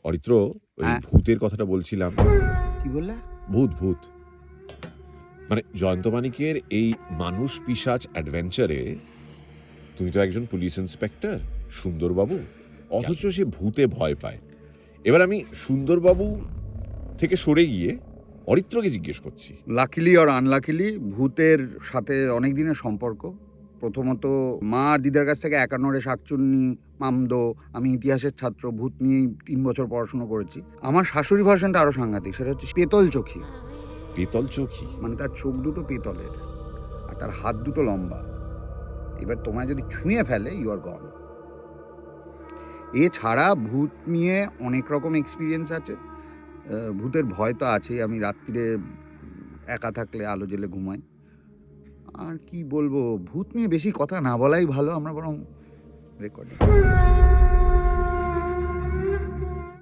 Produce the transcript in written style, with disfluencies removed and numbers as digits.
অরিত্র, ওই হ্যাঁ। ভূতের কথাটা বলছিলাম। কি বললে? ভূত মানে জয়ন্ত মানিকের এই মানুষ পিশাচ অ্যাডভেঞ্চারে তুমি তো একজন পুলিশ ইন্সপেক্টর সুন্দরবাবু, অথচ সে ভূতে ভয় পায়। এবার আমি সুন্দরবাবু থেকে সরে গিয়ে অরিত্রকে জিজ্ঞেস করছি। লাকিলি আর আনলাকিলি ভূতের সাথে অনেক দিনের সম্পর্ক। প্রথমত মা আর দিদার কাছ থেকে ৫১ শাকচুন্নি, মামদো। আমি ইতিহাসের ছাত্র, ভূত নিয়েই ৩ বছর পড়াশুনো করেছি। আমার শাশুড়ি ভার্সনটা আরও সাংঘাতিক, সেটা হচ্ছে পেতল চোখী। পেতল চোখী? মানে তার চোখ দুটো পেতলের আর তার হাত দুটো লম্বা। এবার তোমায় যদি ছুঁয়ে ফেলে ইউ আর গন। এছাড়া ভূত নিয়ে অনেক রকম এক্সপিরিয়েন্স আছে। ভূতের ভয় তো আছেই। আমি রাত্রিরে একা থাকলে আলো জ্বেলে ঘুমাই। আর কি বলবো, ভূত নিয়ে বেশি কথা না বলাই ভালো, আমরা বরং রেকর্ডিং।